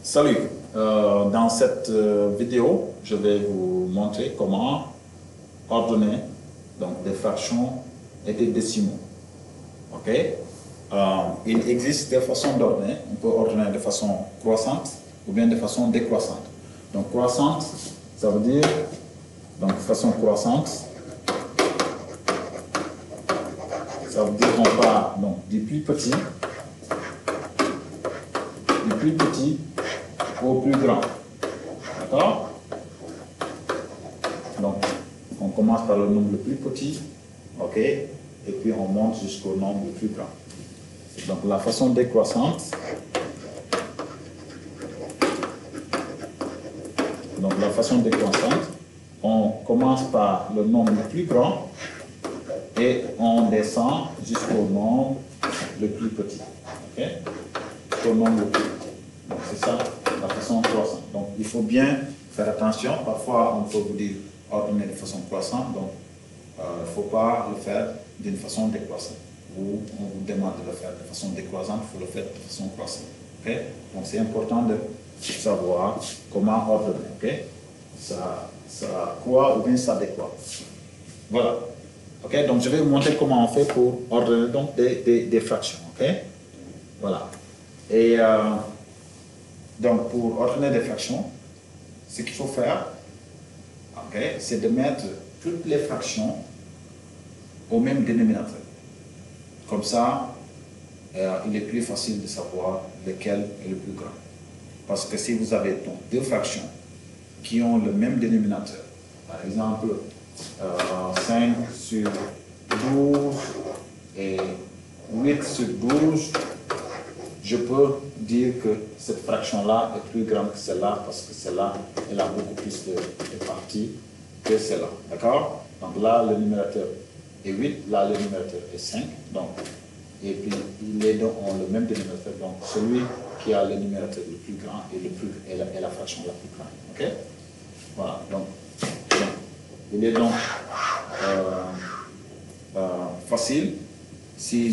Salut, dans cette vidéo, je vais vous montrer comment ordonner donc, des fractions et des décimaux. Ok? Il existe des façons d'ordonner. On peut ordonner de façon croissante ou bien de façon décroissante. Donc croissante, ça veut dire, donc façon croissante, ça veut dire qu'on part donc, du plus petit au plus grand. D'accord? Donc, on commence par le nombre le plus petit, ok? Et puis on monte jusqu'au nombre le plus grand. Donc, la façon décroissante, on commence par le nombre le plus grand et on descend jusqu'au nombre le plus petit. Ok? Jusqu'au nombre le plus petit. Donc, c'est ça la façon croissante. Donc, il faut bien faire attention. Parfois, on peut vous dire ordonner de façon croissante. Donc, il ne faut pas le faire d'une façon décroissante. Ou on vous demande de le faire de façon décroissante, il faut le faire de façon croissante. Okay? Donc, c'est important de savoir comment ordonner. Okay? Ça croît ou bien ça décroît. Voilà. Okay? Donc, je vais vous montrer comment on fait pour ordonner donc, des fractions. Okay? Voilà. Et donc, pour ordonner des fractions, ce qu'il faut faire, okay, c'est de mettre toutes les fractions au même dénominateur. Comme ça, il est plus facile de savoir lequel est le plus grand. Parce que si vous avez donc deux fractions qui ont le même dénominateur, par exemple 5 sur 12 et 8 sur 12, je peux dire que cette fraction-là est plus grande que celle-là parce que celle-là, elle a beaucoup plus de parties que celle-là. D'accord? Donc là, le numérateur est 8, là, le numérateur est 5. Donc, et puis, les deux ont le même dénominateur. Donc, celui qui a le numérateur le plus grand est la fraction la plus grande. OK? Voilà. Donc il est donc facile si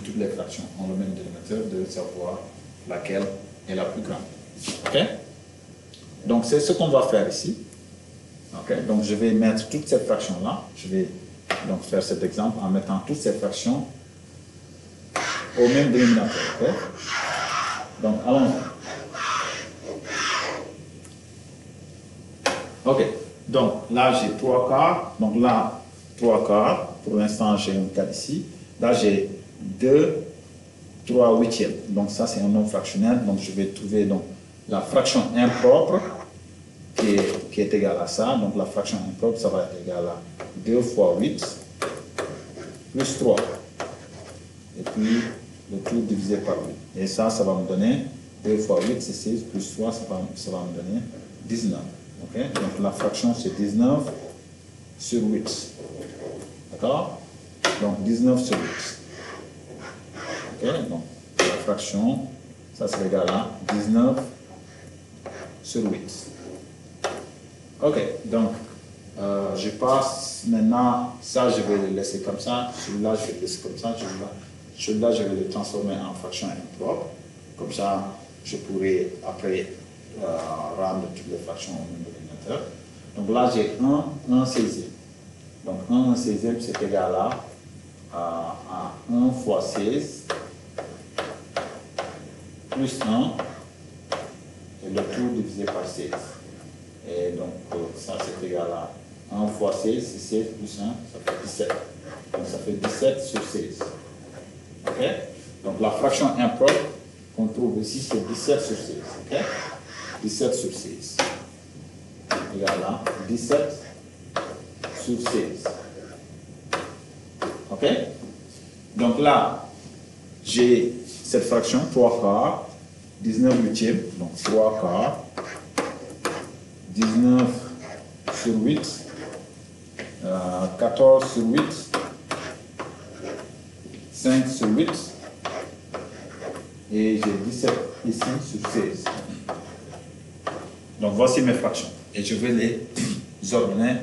toutes les fractions ont le même dénominateur, de savoir laquelle est la plus grande. OK? Donc, c'est ce qu'on va faire ici. OK? Donc, je vais mettre toutes ces fractions-là. Je vais donc faire cet exemple en mettant toutes ces fractions au même dénominateur. OK? Donc, allons-y. OK. Donc, là, j'ai 3 quarts. Donc, là, 3 quarts. Pour l'instant, j'ai un 4 ici. Là, j'ai 2, 3 huitièmes. Donc, ça, c'est un nombre fractionnel. Donc, je vais trouver donc, la fraction impropre qui est égale à ça. Donc, la fraction impropre, ça va être égal à 2 fois 8 plus 3. Et puis, le tout divisé par 8. Et ça, ça va me donner 2 fois 8, c'est 16, plus 3, ça va me donner 19. Okay? Donc, la fraction, c'est 19 sur 8. D'accord? Donc, 19 sur 8. Ok, donc la fraction, ça c'est égal à 19 sur 8. Ok, donc je passe maintenant, ça je vais le laisser comme ça, celui-là je vais le laisser comme ça, celui-là je vais le transformer en fraction impropre. Comme ça, je pourrai après rendre toutes les fractions au même dénominateur. Donc là j'ai 1 16e. Donc 1 16e c'est égal à 1 fois 16 plus 1 et le tout divisé par 16. Et donc ça c'est égal à 1 fois 16, c'est 16 plus 1, ça fait 17. Donc ça fait 17 sur 16. Ok? Donc la fraction impropre qu'on trouve ici c'est 17 sur 16. Ok? 17 sur 16 égal à 17 sur 16. Ok? Donc là, j'ai cette fraction 3 quarts, 19 huitièmes, donc 3 quarts, 19 sur 8, 14 sur 8, 5 sur 8, et j'ai 17 ici sur 16. Donc voici mes fractions. Et je vais les ordonner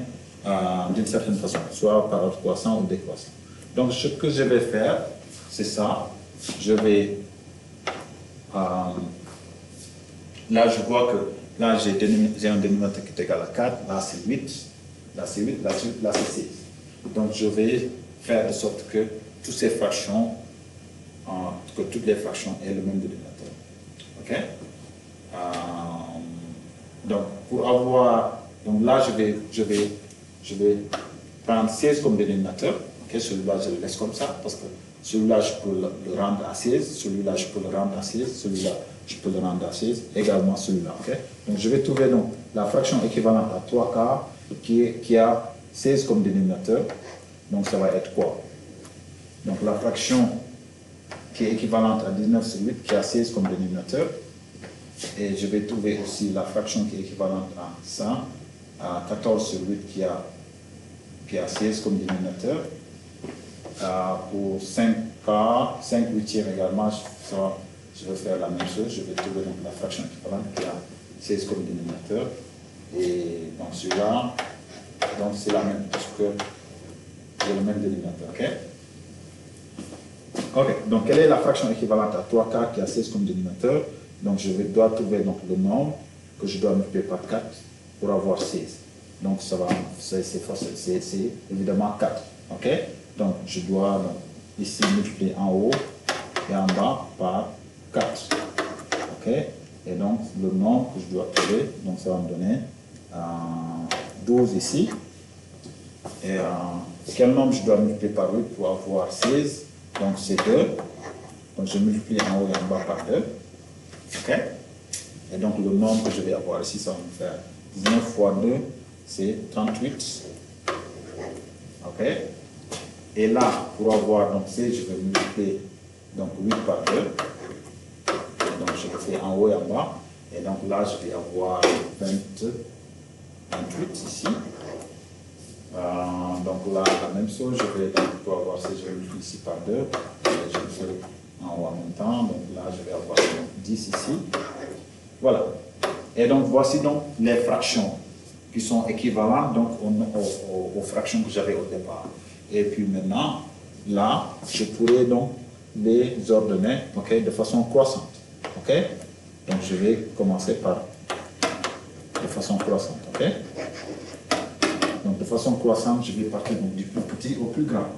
d'une certaine façon, soit par ordre croissant ou décroissant. Donc ce que je vais faire, c'est ça. Je vais là, je vois que là, j'ai un dénominateur qui est égal à 4, là c'est 8, là c'est 8, là c'est 6. Donc, je vais faire de sorte que toutes ces fractions, que toutes les fractions aient le même dénominateur. OK? Donc, pour avoir, donc là, je vais prendre 16 comme dénominateur. OK? Celui-là, je le laisse comme ça, parce que celui-là, je peux le rendre à 16, celui-là, je peux le rendre à 16, celui-là, je peux le rendre à 16, également celui-là. OK? Donc, je vais trouver donc, la fraction équivalente à 3 quarts qui a 16 comme dénominateur. Donc, ça va être quoi? Donc, la fraction qui est équivalente à 19 sur 8 qui a 16 comme dénominateur. Et je vais trouver aussi la fraction qui est équivalente à ça, à 14 sur 8 qui a 16 comme dénominateur. Pour 5 quarts, 5 huitièmes également, je vais faire la même chose. Je vais trouver donc la fraction équivalente qui a 16 comme dénominateur. Et donc celui-là, donc c'est la même, parce que j'ai le même dénominateur. OK? OK, donc quelle est la fraction équivalente à 3 quarts qui a 16 comme dénominateur? Donc je dois trouver donc, le nombre que je dois multiplier par 4 pour avoir 16. Donc ça va, c'est évidemment 4. OK? Donc je dois donc, ici multiplier en haut et en bas par 4. OK? Et donc le nombre que je dois trouver, donc ça va me donner 12 ici. Et quel nombre je dois multiplier par 8 pour avoir 16? Donc c'est 2. Donc je multiplie en haut et en bas par 2. OK? Et donc le nombre que je vais avoir ici, ça va me faire 19 fois 2, c'est 38. OK? Et là, pour avoir donc 16, je vais multiplier donc 8 par 2. Donc je le fais en haut et en bas. Et donc là, je vais avoir 28 ici. Donc là, la même chose, je vais donc, pour avoir 16, je vais multiplier ici par 2. Et je le fais en haut en même temps. Donc là, je vais avoir 10 ici. Voilà. Et donc, voici donc les fractions qui sont équivalentes donc, aux fractions que j'avais au départ. Et puis maintenant, là, je pourrais donc les ordonner, okay, de façon croissante. OK? Donc, je vais commencer par de façon croissante. OK? Donc, de façon croissante, je vais partir donc, du plus petit au plus grand.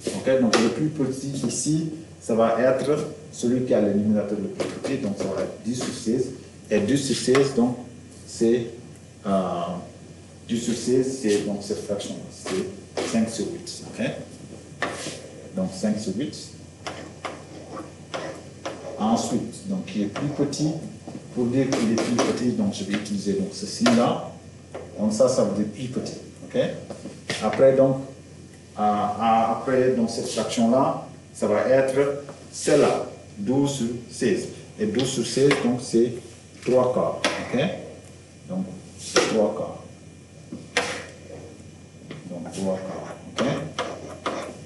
OK? Donc, le plus petit ici, ça va être celui qui a le dénominateur le plus petit. Donc, ça va être 10 sur 16. Et 10 sur 16, donc, c'est 10 sur 16, c'est donc cette fraction-là. C'est 5 sur 8. OK? Donc, 5 sur 8. Ensuite, donc, qui est plus petit, pour dire qu'il est plus petit, donc je vais utiliser donc, ce signe-là. Donc, ça veut dire plus petit. OK? Après, donc, donc, cette fraction-là, ça va être celle-là, 12 sur 16. Et 12 sur 16, donc, c'est 3 quarts. OK? Donc, 3 quarts. Donc, 3 quarts. OK?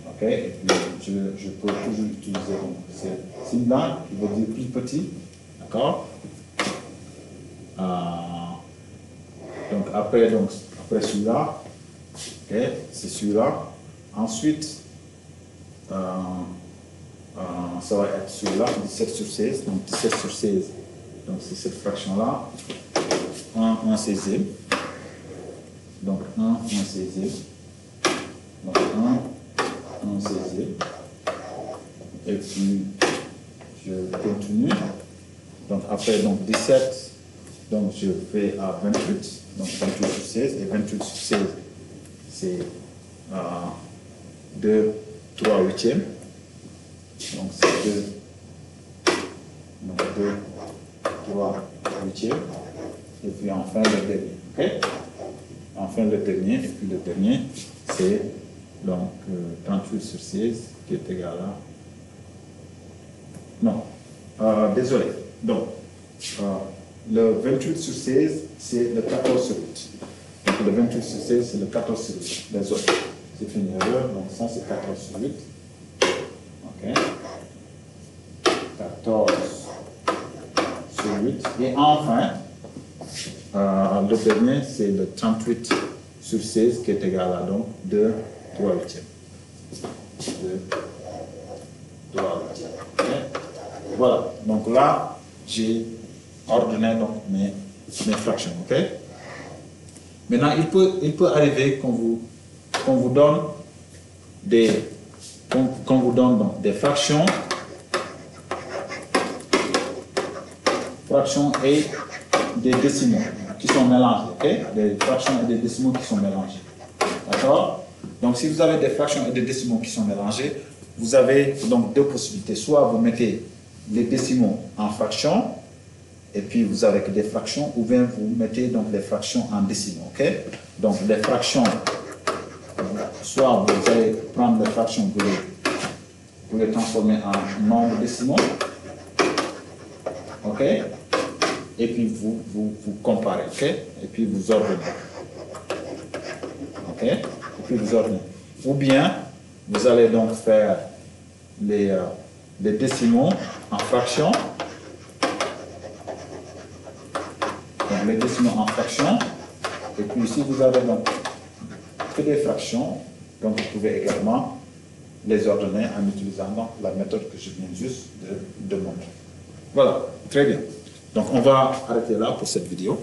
OK? Et puis, je peux toujours utiliser donc, ce signe-là, qui veut dire plus petit. D'accord? Donc, après celui-là, okay, c'est celui-là. Ensuite, ça va être celui-là, 17 sur 16. Donc, 17 sur 16, donc c'est cette fraction-là. 1 16e. Donc, 1 16e. Donc, 1 16e. Et puis, je continue. Donc, après, donc 17, donc je vais à 28. Donc, 28 sur 16. Et 28 sur 16, c'est 2 3 huitièmes. Donc, c'est 2 3 huitièmes. Et puis, enfin, le dernier. OK? Enfin, le dernier. Et puis, le dernier, c'est donc 38 sur 16 qui est égal à... Non, désolé. Donc, le 28 sur 16, c'est le 14 sur 8. Donc, le 28 sur 16, c'est le 14 sur 8. Désolé. C'est fait une erreur. Donc, ça, c'est 14 sur 8. OK. 14 sur 8. Et enfin, le dernier, c'est le 38 sur 16 qui est égal à donc 2 3 huitièmes. 2 3 huitièmes. Okay. Voilà. Donc là, j'ai ordonné donc mes fractions, ok? Maintenant, il peut arriver qu'on vous donne donc des fractions et des décimaux qui sont mélangés, ok? Des fractions et des décimaux qui sont mélangés, d'accord? Donc, si vous avez des fractions et des décimaux qui sont mélangés, vous avez donc deux possibilités. Soit vous mettez les décimaux en fractions, et puis vous avez que des fractions, ou bien vous mettez donc les fractions en décimaux, ok? Donc, les fractions, soit vous allez prendre les fractions, vous les transformer en nombres décimaux, ok? Et puis vous comparez, ok? Et puis vous ordonnez, ok? Et puis vous ordonnez. Ou bien, vous allez donc faire les décimaux en fractions. Donc les décimaux en fractions. Et puis si vous avez donc que des fractions, donc vous pouvez également les ordonner en utilisant donc la méthode que je viens juste de montrer. Voilà, très bien. Donc on va arrêter là pour cette vidéo.